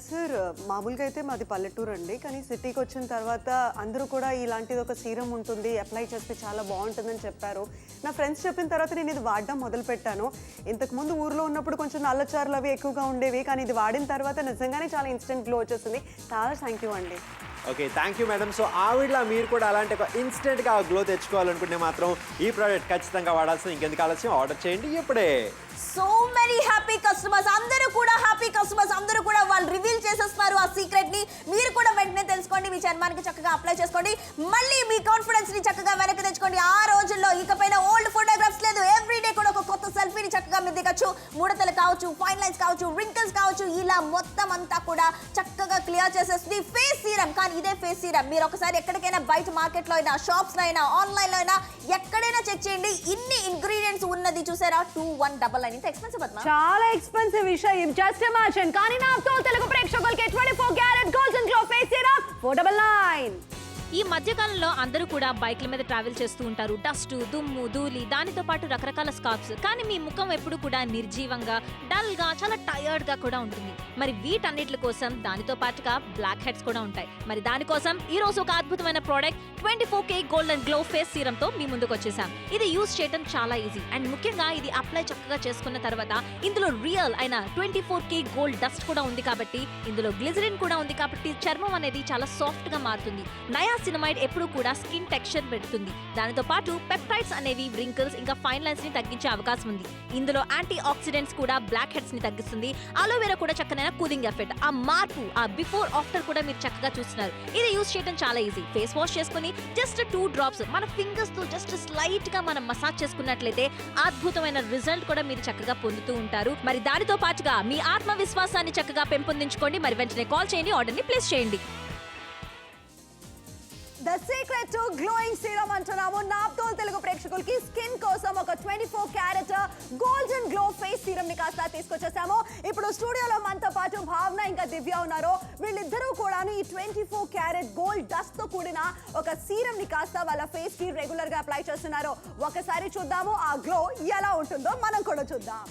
సార్ మామూలుగా అయితే మాది పల్లెటూరు అండి. కానీ సిటీకి వచ్చిన తర్వాత అందరూ కూడా ఇలాంటిది ఒక సీరం ఉంటుంది, అప్లై చేస్తే చాలా బాగుంటుందని చెప్పారు. నా ఫ్రెండ్స్ చెప్పిన తర్వాత నేను ఇది వాడడం మొదలు పెట్టాను. ఇంతకుముందు ఊర్లో ఉన్నప్పుడు కొంచెం నల్లచారులు అవి ఎక్కువగా ఉండేవి, కానీ ఇది వాడిన తర్వాత నిజంగానే చాలా ఇన్స్టెంట్ గ్లో వచ్చేసింది. చాలా థ్యాంక్ యూ అండి. Okay, thank you madam. So ఆవిడలా మీరు కూడా అలాంటి ఒక ఇన్స్టెంట్గా గ్లో తెచ్చుకోవాలనుకుంటే మాత్రం ఈ ప్రోడక్ట్ ఖచ్చితంగా వాడాల్సిన. ఇంకెందుకు ఆలస్యం, ఆర్డర్ చేయండి ఇప్పుడే. సో మెనీ హ్యాపీ కస్టమర్స్, అందరూ కూడా హ్యాపీ కస్టమర్స్, అందరూ కూడా వాళ్ళు రివీల్ చేసేస్తున్నారు ఆ సీక్రెట్ ని. మీరు కూడా వెంటనే తెలుసుకోండి, మీ చర్మానికి చక్కగా అప్లై చేసుకోండి. మళ్ళీ మీ కాన్ఫిడెన్స్ ని చక్కగా వెనక్కి తెచ్చుకోండి. ఆ రోజుల్లో ఇకపైన ఓల్డ్ ఫోటోగ్రాఫ్స్ లేదు. ఎవ్రీడే కూడా ఒక కొత్త సెల్ఫీని చక్కగా మీరు దిగచ్చు. ముడతలు కావచ్చు, ఫైన్ లైన్స్ కావచ్చు, రింకిల్స్ కావచ్చు, ఇలా మొత్తం అంతా కూడా చక్కగా క్లియర్ చేసేస్తుంది ఫేస్ సీరం. కానీ ఇదే ఫేస్ సీరం మీరు ఒకసారి ఎక్కడికైనా బయట మార్కెట్ లో అయినా, షాప్స్ లో అయినా, ఆన్లైన్ లో అయినా ఎక్కడైనా చెక్ చేయండి. ఇన్ని ఇంగ్రీడియంట్స్ ఉన్నది చూసారా. 2199 చాలా ఎక్స్పెన్సివ్ విషయం. Just imagine. కానీ నాతో తెలుగు ప్రేక్షకులకి 24 carat golden glow face serum 499. ఈ మధ్యకాలంలో అందరూ కూడా బైక్ల మీద ట్రావెల్ చేస్తూ ఉంటారు. డస్ట్, దుమ్ము, ధూళి, దానితో పాటు రకరకాల స్కార్ప్స్. కానీ మీ ముఖం ఎప్పుడు కూడా నిర్జీవంగా, డల్ గా, చాలా టైర్డ్ గా కూడా ఉంటుంది. మరి వీటన్నిటి కోసం దానితో పాటుగా బ్లాక్ హెడ్స్ కూడా ఉంటాయి. మరి దానికోసం ఈ రోజు ఒక అద్భుతమైన product 24K golden glow face serum తో మీ ముందుకు వచ్చేసాం. ఇది యూజ్ చేయడం చాలా ఈజీ అండ్ ముఖ్యంగా ఇది అప్లై చక్కగా చేసుకున్న తర్వాత ఇందులో రియల్ అయిన 24K గోల్డ్ డస్ట్ కూడా ఉంది కాబట్టి, ఇందులో గ్లిజరిన్ కూడా ఉంది కాబట్టి చర్మం అనేది చాలా సాఫ్ట్ గా మారుతుంది. నయాసినమైడ్ ఎప్పుడు కూడా స్కిన్ టెక్స్చర్ పెడుతుంది. దానితో పాటు పెప్టైడ్స్ అనేవి వ్రింకిల్స్ ఇంకా ఫైన్ లైన్స్ ని తగ్గించే అవకాశం ఉంది. ఇందులో యాంటీ ఆక్సిడెంట్స్ కూడా బ్లాక్ హెడ్స్ ని తగ్గిస్తుంది. అలోవెరా కూడా చక్కనైన కూలింగ్ ఎఫెక్ట్. ఆ మార్పు, ఆ బిఫోర్ ఆఫ్టర్ కూడా మీరు చక్కగా చూస్తున్నారు. ఇది యూజ్ చేయడం చాలా ఈజీ. ఫేస్ వాష్ చేసుకుని జస్ట్ 2 డ్రాప్స్ మన ఫింగర్స్ తో జస్ట్ స్లైట్ గా మనం మసాజ్ చేసుకున్నట్లయితే అద్భుతమైన రిజల్ట్ కూడా మీరు చక్కగా పొందుతూ ఉంటారు. మరి దానితో పాటుగా మీ ఆత్మవిశ్వాసాన్ని చక్కగా పెంపొందించుకోండి. మరి వెంటనే కాల్ చేయండి, ఆర్డర్ ని ప్లేస్ చేయండి. The secret to glowing serum అంటున్నాము. నాప్తోల్ తెలుగు ప్రేక్షకులకి స్కిన్ కోసం ఒక 24 carat golden glow face serum ని కాస్త తీసుకొచ్చేసాము. ఇప్పుడు స్టూడియోలో మనతో పాటు భావన ఇంకా దివ్య ఉన్నారు. వీళ్ళిద్దరూ కూడా ఈ 24 క్యారెట్ గోల్డ్ డస్ట్ తో కూడిన ఒక సీరం ని కాస్త వాళ్ళ ఫేస్ కి రెగ్యులర్ గా అప్లై చేస్తున్నారు. ఒకసారి చూద్దాము ఆ గ్లో ఎలా ఉంటుందో మనం కూడా చూద్దాం.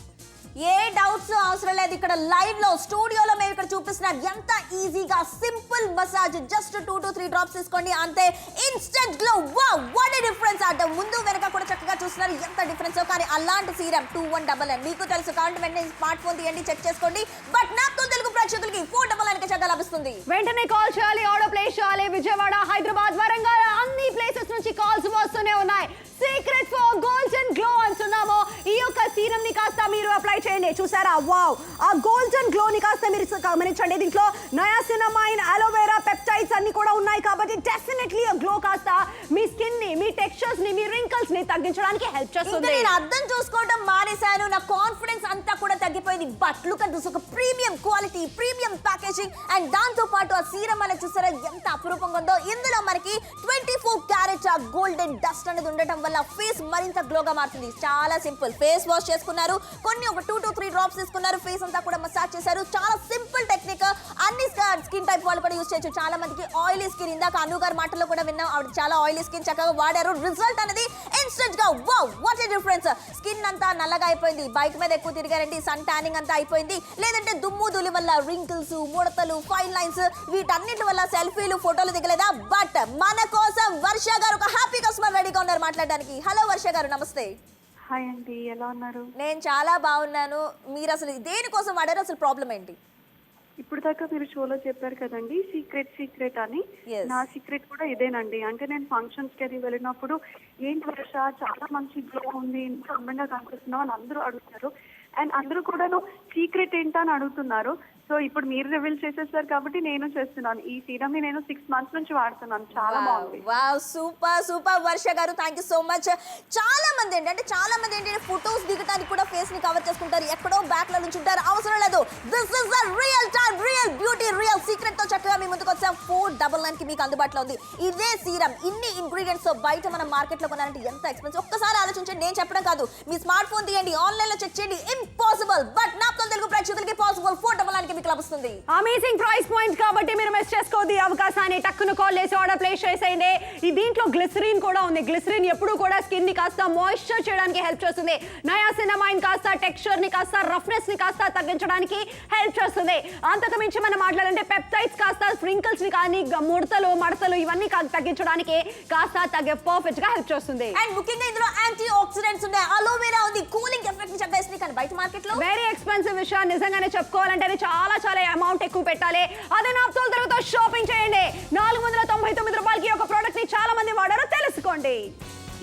ఏ డౌట్స్ అవసరం లేదు. ఇక్కడ లైవ్ లో స్టూడియోలో మేము ఇక్కడ చూపిస్తున్నాం ఎంత ఈజీగా simple massage just 2 to 3 drops తీసుకోండి అంతే. Instant glow. Wow, what a difference. అంటే ముందు వెనక కూడా చక్కగా చూస్తున్నారు ఎంత డిఫరెన్స్. కానీ అలాంటి సీరం 2199 మీకు తెలుసు. కాబట్టి వెంటనే స్మార్ట్ ఫోన్ తీయండి, చెక్ చేసుకోండి. బట్ నాతో తెలుగు ప్రేక్షకులకి 499 చక్కగా లభిస్తుంది. వెంటనే కాల్ చేయాలి, ఆర్డర్ ప్లేస్ చేయాలి. విజయవాడ, హైదరాబాద్, వరంగల్ అన్ని ప్లేసెస్ నుంచి కాల్స్ వస్తూనే ఉన్నాయి. సీక్రెట్ ఫర్ గోల్డెన్ గ్లో అంటున్నాము. ఈ యొక్క సీరం ని కాస్త మీరు అప్లై చేయండి. చూసారా, వావ్, ఆ గోల్డెన్ గ్లో ని కాస్త మీరు గమనించండి. దీంట్లో నయాసినమైన్, అలోవెరా, పెప్టైడ్స్ అన్ని కూడా ఉన్నాయి కాబట్టి డెఫినెట్లీ ఆ గ్లో కాస్త మీ స్కిన్ ని, మీ టెక్స్చర్స్ ని, మీ రింకిల్స్ ని తగ్గించడానికి హెల్ప్ చేస్తుంది. నేను అర్థం చూసుకోవడం మానేశాను. నా కాన్ఫిడెన్స్ అంతా కూడా తగ్గిపోయింది. బట్ లుక్ అట్ దిస్, ఒక premium quality, premium packaging and దాంతో పాటు ఆ సీరం అనేది చూసారా ఎంత అపురూపంగా ఉందో. ఇందులో మనకి 24 క్యారెట్ గోల్డెన్ డస్ట్ అనేది ఉండటం వల్ల ఫేస్ మరింత గ్లోగా మారుతుంది. చాలా సింపుల్. ఫేస్ వాష్ చేసుకున్నారు, కొన్ని ఒక 2 to 3 డ్రాప్స్ తీసుకున్నారు, ఫేస్ అంతా కూడా మసాజ్ చేశారు. చాలా సింపుల్ టెక్నిక్. అన్ని స్కిన్ టైప్ వాళ్ళు కూడా యూజ్ చేయొచ్చు. చాలా మందికి ఆయిలీ స్కిన్, ఇందాక అను గారి మాటల్లో కూడా విన్నాం, ఆవిడ చాలా ఆయిలీ స్కిన్ చక్కగా వాడారు. రిజల్ట్ అనేది ఇన్స్టెంట్ గా wow, what a difference. Skin అంతా నల్లగా అయిపోయింది, బైక్ మీద ఎక్కువ తిరిగారండి, సన్ ట్యానింగ్ అంతా అయిపోయింది, లేదంటే దుమ్ము ధూళి వల్ల రింకిల్స్, ముడతలు, ఫైన్ లైన్స్ వీటన్నిటి వల్ల సెల్ఫీలు, ఫోటోలు దిగలేదా? బట్ మన కోసం వర్ష గారు ఒక హ్యాపీ కస్టమర్ రెడీగా ఉన్నారు మాట్లాడడానికి. హలో వర్ష గారు, నమస్తే. హాయ్ అండి, ఎలా ఉన్నారు? నేను చాలా బాగున్నాను. మీరు అసలు దేనికోసం వాడారు, అసలు ప్రాబ్లం ఏంటి? ఇప్పుడు దాకా మీరు షోలో చెప్పారు కదండి సీక్రెట్ అని. Yes. నా సీక్రెట్ కూడా ఇదేనండి. అంటే నేను ఫంక్షన్స్ కి అది వెళ్ళినప్పుడు ఏంటి వర్ష చాలా మంచి గ్లో ఉంది, ఇంకా అందంగా కనిపిస్తున్నావు అని అందరూ అడుగుతారు. అండ్ అందరూ కూడాను సీక్రెట్ ఏంటా అని అడుగుతున్నారు. సో ఇప్పుడు మీరు రివీల్ చేసేసారు కాబట్టి నేను చేస్తున్నాను. ఈ సీరం ని నేను 6 months నుంచి వాడుతున్నాను. చాలా బాగుంది. వావ్, సూపర్ సూపర్ వర్ష గారు, థ్యాంక్ యూ సో మచ్. చాలా మంది ఏంటంటే ఫోటోస్ దిగడానికి కూడా ఫేస్ ని కవర్ చేసుకుంటారు, ఎక్కడో బ్యాక్ లో నుంచి ఉంటారు. అవసరం లేదు. This is the real time, real beauty, real secret తో చక్కగా మీ ముందుకు వచ్చాం. 499 కి మీకు అందుబాటులో ఉంది ఇదే సీరం. ఇన్ని ఇంగ్రీడియంట్స్ తో బయట మనం మార్కెట్ లో కొనాలంటే ఎంత ఎక్స్పెన్సివ్. ఒక్కసారి ఆలోచించండి, నేను చెప్పడం కాదు. మీ స్మార్ట్ ఫోన్ తీయండి, ఆన్లైన్ లో చెక్ చేయండి. ఇంపాసిబుల్. బట్ నాతో తెలుగు ప్రేక్షకులకి పాసిబుల్. 499 కి మీకు లభిస్తుంది. అమేజింగ్ ప్రైస్ పాయింట్ కాబట్టి మీరు మిస్ చేసుకోవద్దు ఈ అవకాశాన్ని. టక్కున కాల్ చేసి ఆర్డర్ ప్లేస్ చేసేయండి. ఈ దీంట్లో గ్లిసరిన్ కూడా ఉంది. గ్లిసరిన్ ఎప్పుడు కూడా స్కిన్ ని కాస్త మాయిశ్చర్ చేయడానికి హెల్ప్ చేస్తుంది. నయాసినమైన్ కాస్త టెక్స్చర్ ని కాస్త రఫ్నెస్ ని కాస్త తగ్గించడానికి హెల్ప్ చేస్తుంది. అంతకు మించి మనం మాట్లాడాలంటే పెప్టైడ్స్ కాస్త రింకిల్స్ ని కానీ ముడతలు, మడతలు ఇవన్నీ తగ్గించడానికి కాస్త పర్ఫెక్ట్ గా హెల్ప్ చేస్తుంది. అండ్ ముఖ్యంగా ఇందులో యాంటీ ఆక్సిడెంట్స్ ఉన్నాయి, అలోవెరా ఉంది, కూలింగ్ ఎఫెక్ట్ ని చక్కగా కానీ బయట మార్కెట్ లో వెరీ ఎక్స్పెన్సివ్ విషయం. నిజంగానే చెప్పుకోవాలంటే చాలా అమౌంట్ ఎక్కువ పెట్టాలి. అదే నాప్తోల్ తెలుగుతో షాపింగ్ చేయండి. 499 రూపాయలకి ఒక ప్రోడక్ట్ ని చాలా మంది వాడారో తెలుసుకోండి.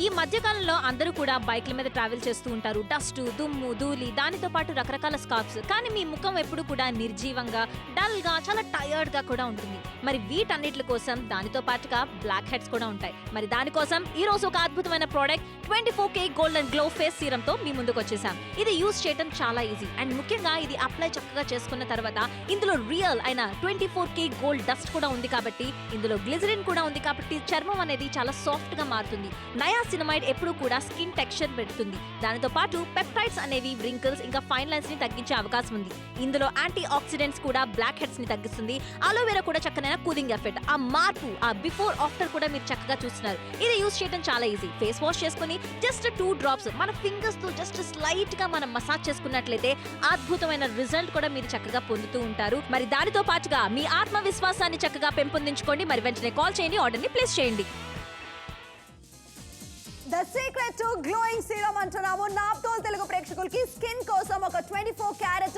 ఈ మధ్యకాలంలో అందరూ కూడా బైక్ల మీద ట్రావెల్ చేస్తూ ఉంటారు. డస్ట్, దుమ్ము, ధూళి, దానితో పాటు రకరకాల స్కార్ప్స్. కానీ మీ ముఖం ఎప్పుడు కూడా నిర్జీవంగా, డల్ గా, చాలా టైర్డ్ గా కూడా ఉంటుంది. మరి వీటన్నిటి కోసం దానితో పాటుగా బ్లాక్ హెడ్స్ కూడా ఉంటాయి. మరి దానికోసం ఈ రోజు ఒక అద్భుతమైన product 24K golden glow face serum తో మీ ముందుకు వచ్చేసాం. ఇది యూజ్ చేయడం చాలా ఈజీ అండ్ ముఖ్యంగా ఇది అప్లై చక్కగా చేసుకున్న తర్వాత ఇందులో రియల్ అయిన 24K గోల్డ్ డస్ట్ కూడా ఉంది కాబట్టి, ఇందులో గ్లిజరిన్ కూడా ఉంది కాబట్టి చర్మం అనేది చాలా సాఫ్ట్ గా మారుతుంది. నయా నయాసినమైడ్ ఎప్పుడు కూడా స్కిన్ టెక్స్చర్ పెడుతుంది. దానితో పాటు పెప్టైడ్స్ అనేవి వ్రింకిల్స్ ఇంకా ఫైన్ లైన్స్ ని తగ్గించే అవకాశం ఉంది. ఇందులో యాంటీ ఆక్సిడెంట్స్ కూడా బ్లాక్ హెడ్స్ ని తగ్గిస్తుంది. అలోవెరా కూడా చక్కనైన కూలింగ్ ఎఫెక్ట్. ఆ మార్పు, ఆ బిఫోర్ ఆఫ్టర్ కూడా మీరు చక్కగా చూస్తున్నారు. ఇది యూస్ చేయడం చాలా ఈజీ. ఫేస్ వాష్ చేసుకుని జస్ట్ 2 drops మన ఫింగర్స్ తో జస్ట్ స్లైట్ గా మనం మసాజ్ చేసుకున్నట్లయితే అద్భుతమైన రిజల్ట్ కూడా మీరు చక్కగా పొందుతూ ఉంటారు. మరి దానితో పాటుగా మీ ఆత్మవిశ్వాసాన్ని చక్కగా పెంపొందించుకోండి. మరి వెంటనే కాల్ చేయండి, ఆర్డర్ ని ప్లేస్ చేయండి. The secret to glowing serum అంటున్నాము. నాప్తోల్ తెలుగు ప్రేక్షకులకి స్కిన్ కోసం ఒక 24 carat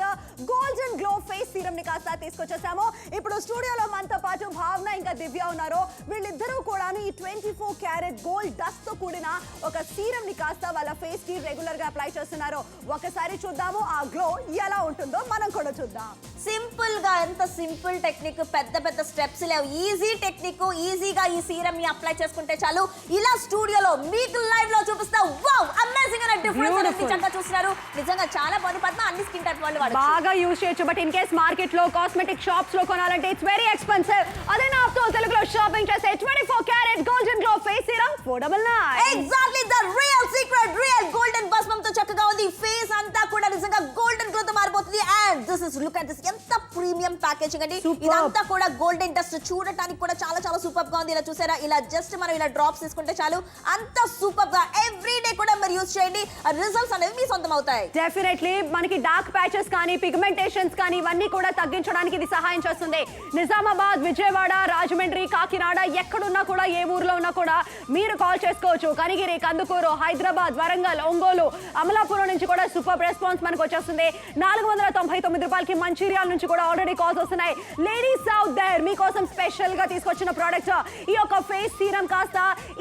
golden glow face serum ని కాస్త తీసుకొచ్చేసాము. ఇప్పుడు స్టూడియోలో మనతో పాటు భావన ఇంకా దివ్య ఉన్నారు. వీళ్ళిద్దరూ కూడా ఈ 24 క్యారెట్ గోల్డ్ డస్ట్ తో కూడిన ఒక సీరం ని కాస్త వాళ్ళ ఫేస్ కి రెగ్యులర్ గా అప్లై చేస్తున్నారు. ఒకసారి చూద్దాము ఆ గ్లో ఎలా ఉంటుందో మనం కూడా చూద్దాం. సింపుల్ గా, ఎంత సింపుల్ టెక్నిక్, పెద్ద పెద్ద స్టెప్స్ లేవు. ఈజీ టెక్నిక్, ఈజీగా ఈ సీరం ని అప్లై చేసుకుంటే చాలు. ఇలా స్టూడియోలో మీకు లైవ్ లో చూపిస్తా. వావ్, అమేజింగ్ అనే డిఫరెన్స్ అనేది చక్కగా చూస్తున్నారు. నిజంగా చాలా బాగుంది. పద్మ, అన్ని స్కిన్ టైప్ వాళ్ళు వాడొచ్చు, బాగా యూజ్ చేయొచ్చు. బట్ ఇన్ కేస్ మార్కెట్ లో కాస్మెటిక్ షాప్స్ లో కొనాలంటే ఇట్స్ వెరీ ఎక్స్పెన్సివ్. అదే నాప్తోల్ తెలుగులో షాపింగ్ చేస్తే 24 carat golden glow face serum 499. Exactly the real secret, real golden భస్మంతో చక్కగా ఉంది. ఫేస్ అంతా కూడా నిజంగా గోల్డెన్ గ్లో తో మారిపోతుంది. And this is look at this, ఎంత ప్రీమియం ప్యాకేజింగ్ అండి. ఇదంతా కూడా గోల్డెన్ డస్ట్, చూడటానికి కూడా చాలా చాలా సూపర్ గా ఉంది. ఇలా చూసారా, ఇలా జస్ట్ మనం ఇలా డ్రాప్స్ తీసుకుంటే చాలు, అంత సూపర్ గా ఎవ్రీ డే కూడా మీరు యూజ్ చేయండి. రిజల్ట్స్ అనేవి మీ సొంతం అవుతాయి. డెఫినెట్లీ మనకి డార్క్ ప్యాచెస్ కానీ పిగ్మెంటేషన్స్ కానీ ఇవన్నీ కూడా తగ్గించడానికి ఇది సహాయం చేస్తుంది. నిజామాబాద్, విజయవాడ, రాజమండ్రి, కాకినాడ ఎక్కడున్నా కూడా, ఏ ఊర్లో ఉన్నా కూడా మీరు కాల్ చేసుకోవచ్చు. కనిగిరి, కందుకూరు, హైదరాబాద్, వరంగల్, ఒంగోలు, అమలాపురం నుంచి కూడా సూపర్ రెస్పాన్స్ మనకు వచ్చేస్తుంది. 499 రూపాయలకి మంచిర్యాల నుంచి కూడా ఆల్రెడీ కాల్స్ వస్తున్నాయి. లేడీస్ అవుట్ దేర్ మీకోసం స్పెషల్ గా తీసుకొచ్చిన ప్రోడక్ట్ ఈ యొక్క ఫేస్ సీరం కాస్త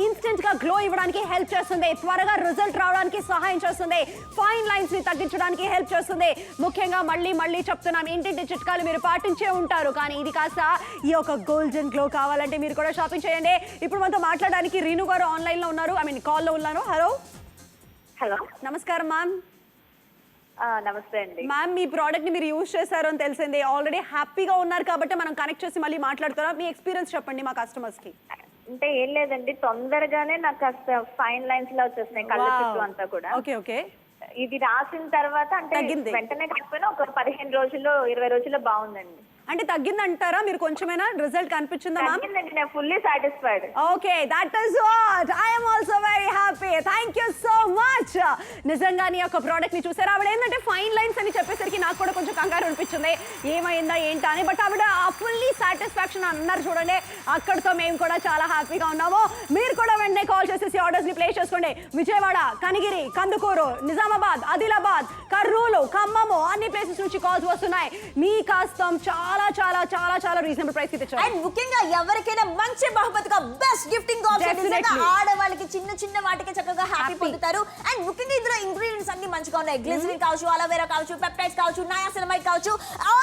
ఇన్స్టెంట్ గా గ్లో ఇవ్వడానికి హెల్ప్ చేస్తుంది. త్వరగా రిజల్ట్ రావడానికి సహాయం చేస్తుంది. ఫైన్ లైన్స్ ని తగ్గించడానికి హెల్ప్ చేస్తుంది. ముఖ్యంగా మళ్ళీ మళ్ళీ చెప్తున్నాం, ఇంటింటి చిట్కాలు మీరు పాటించే ఉంటారు, కానీ ఇది కాస్త ఈ యొక్క గోల్డెన్ గ్లో కావాలంటే మీరు కూడా షాపింగ్ చేయండి. ఇప్పుడు మనతో మాట్లాడడానికి రీను గారు ఆన్లైన్ లో ఉన్నారు, కాల్ లో ఉన్నారు. హలో హలో, నమస్కారం మ్యామ్. నమస్తే అండి. మ్యామ్, మీ ప్రోడక్ట్ ని మీరు యూజ్ చేశారు అని తెలిసింది. ఆల్రెడీ హ్యాపీగా ఉన్నారు కాబట్టి మనం కనెక్ట్ చేసి మళ్ళీ మాట్లాడుతున్నాం. మీ ఎక్స్పీరియన్స్ చెప్పండి మా కస్టమర్స్ కి. అంటే ఏం లేదండి, తొందరగానే నాకు కాస్త ఫైన్ లైన్స్ లా వచ్చేస్తున్నాయి కళ్ళ చుట్టూ అంతా కూడా. Okay okay. ఇది రాసిన తర్వాత అంటే వెంటనే కాకపోయినా ఒక 15 రోజుల్లో 20 రోజుల్లో బాగుందండి. అంటే తగ్గిందంటారా? మీరు కొంచెమైనా రిజల్ట్ కనిపించిందా మ్యామ్? తగ్గిందండి, నేను fully satisfied. Okay, that is what I am also very happy. Thank you so much. నిజంగా నీ యొక్క ప్రోడక్ట్ ని చూసారా? ఆవిడ ఏంటంటే ఫైన్ లైన్స్ అని చెప్పేసరికి నాకు కూడా కొంచెం కంగారు అనిపించింది, ఏమైందా ఏంటా అని. బట్ ఆవిడ ఫుల్లీ సాటిస్ఫాక్షన్ అన్నారు చూడండి. అక్కడితో మేము కూడా చాలా హ్యాపీగా ఉన్నాము. మీరు కూడా వెంటనే కాల్ చేసేసి ఆర్డర్స్ ని ప్లేస్ చేసుకోండి. విజయవాడ, కనిగిరి, కందుకూరు, నిజామాబాద్, ఆదిలాబాద్, కర్నూలు, ఖమ్మము అన్ని ప్లేసెస్ నుంచి కాల్స్ వస్తున్నాయి. మీ కాస్తం చాలా చాలా చాలా చాలా రీజనబుల్ ప్రైస్ కి తెచ్చారు. అండ్ ముఖ్యంగా ఎవరికైనా మంచి బహుమతిగా బెస్ట్ గిఫ్టింగ్ ఆప్షన్. నిజంగా ఆడవాళ్ళకి చిన్న చిన్న వాటికి చక్కగా హ్యాపీ పొందుతారు. అండ్ ముఖ్యంగా ఇందులో ఇంగ్రీడియంట్స్ అన్ని మంచిగా ఉన్నాయి. గ్లిజరిన్ కావచ్చు, అలోవెరా కావచ్చు, పెప్టైడ్స్ కావచ్చు, నయాసినమైడ్ కావచ్చు,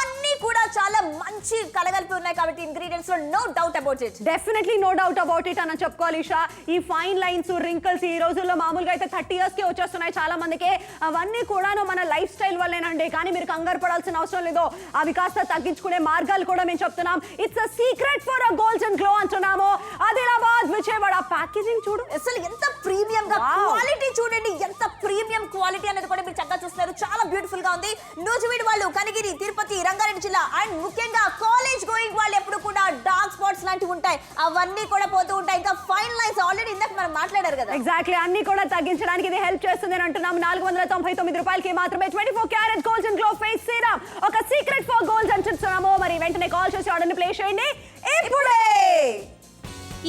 అన్ని కూడా చాలా మంచి కలగలిపి ఉన్నాయి. కాబట్టి ఇంగ్రీడియంట్స్ లో no doubt about it. Definitely no doubt about it అని చెప్పుకోవాలి. ఇషా, ఈ ఫైన్ లైన్స్, రింకిల్స్ ఈ రోజుల్లో మామూలుగా అయితే 30 years కి వచ్చేస్తున్నాయి చాలా మందికి. అవన్నీ కూడా మన లైఫ్ స్టైల్ వల్లేనండి. కానీ మీరు కంగారు పడాల్సిన అవసరం లేదు. అవి కాస్త తగ్గించుకునే మార్గాలు కూడా మేము చెప్తున్నాం. It's a secret for a golden glow అంటున్నాము. ఆదిలాబాద్, విజయవాడ. ప్యాకేజింగ్ చూడు, అసలు ఎంత ప్రీమియం గా, క్వాలిటీ చూడండి, ఎంత ప్రీమియం క్వాలిటీ అనేది కూడా మీరు చక్కగా చూస్తున్నారు. చాలా బ్యూటిఫుల్ గా ఉంది. నూజివీడు వాళ్ళు, కనిగిరి, తిరుపతి, రంగారెడ్డి జిల్లా అండ్ ముఖ్యంగా కాలేజ్ గోయింగ్ వాళ్ళు ఎప్పుడు కూడా డార్క్ స్పాట్స్ లాంటివి ఉంటాయి, అవన్నీ కూడా పోతూ ఉంటాయి. ఇంకా ఫైన్ లైన్స్ ఆల్రెడీ ఇందాక మనం మాట్లాడారు కదా. ఎగ్జాక్ట్లీ, అన్ని కూడా తగ్గించడానికి ఇది హెల్ప్ చేస్తుంది అని అంటున్నాం. 499 రూపాయలకి మాత్రమే 24 carat golden glow face serum, ఒక సీక్రెట్ ఫర్ గోల్డ్ అంటున్నాము. మరి వెంటనే కాల్ చేసి ఆర్డర్ ని ప్లేస్ చేయండి ఇప్పుడే.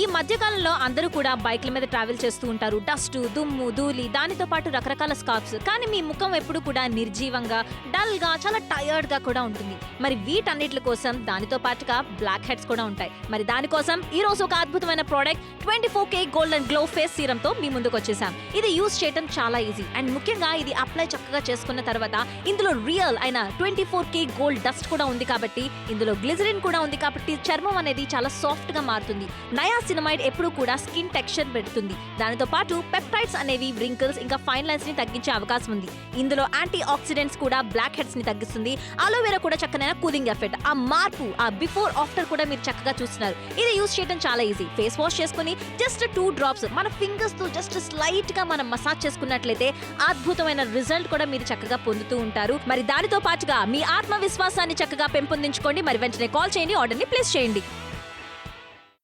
ఈ మధ్యకాలంలో అందరూ కూడా బైక్ల మీద ట్రావెల్ చేస్తూ ఉంటారు. డస్ట్, దుమ్ము, ధూళి, దానితో పాటు రకరకాల స్కార్ఫ్స్. కానీ మీ ముఖం ఎప్పుడు కూడా నిర్జీవంగా, డల్ గా, చాలా టైర్డ్ గా కూడా ఉంటుంది. మరి వీటన్నిటి కోసం దానితో పాటుగా బ్లాక్ హెడ్స్ కూడా ఉంటాయి. మరి దానికోసం ఈ రోజు ఒక అద్భుతమైన product 24K golden glow face serum తో మీ ముందుకు వచ్చేసాం. ఇది యూజ్ చేయడం చాలా ఈజీ. అండ్ ముఖ్యంగా ఇది అప్లై చక్కగా చేసుకున్న తర్వాత ఇందులో రియల్ అయిన 24K గోల్డ్ డస్ట్ కూడా ఉంది. కాబట్టి ఇందులో గ్లిజరిన్ కూడా ఉంది. కాబట్టి చర్మం అనేది చాలా సాఫ్ట్ గా మారుతుంది. నయా నియాసినమైడ్ ఎప్పుడు కూడా స్కిన్ టెక్స్చర్ పెడుతుంది. దానితో పాటు పెప్టైడ్స్ అనేవి వ్రింకిల్స్ ఇంకా ఫైన్ లైన్స్ ని తగ్గించే అవకాశం ఉంది. ఇందులో యాంటీ ఆక్సిడెంట్స్ కూడా బ్లాక్ హెడ్స్ ని తగ్గిస్తుంది. అలోవెరా కూడా చక్కనైన కూలింగ్ ఎఫెక్ట్. ఆ మార్పు, ఆ బిఫోర్ ఆఫ్టర్ కూడా మీరు చక్కగా చూస్తున్నారు. ఇది యూస్ చేయడం చాలా ఈజీ. ఫేస్ వాష్ చేసుకుని జస్ట్ 2 drops మన ఫింగర్స్ తో జస్ట్ స్లైట్ గా మనం మసాజ్ చేసుకున్నట్లయితే అద్భుతమైన రిజల్ట్ కూడా మీరు చక్కగా పొందుతూ ఉంటారు. మరి దానితో పాటుగా మీ ఆత్మవిశ్వాసాన్ని చక్కగా పెంపొందించుకోండి. మరి వెంటనే కాల్ చేయండి, ఆర్డర్ ని ప్లేస్ చేయండి.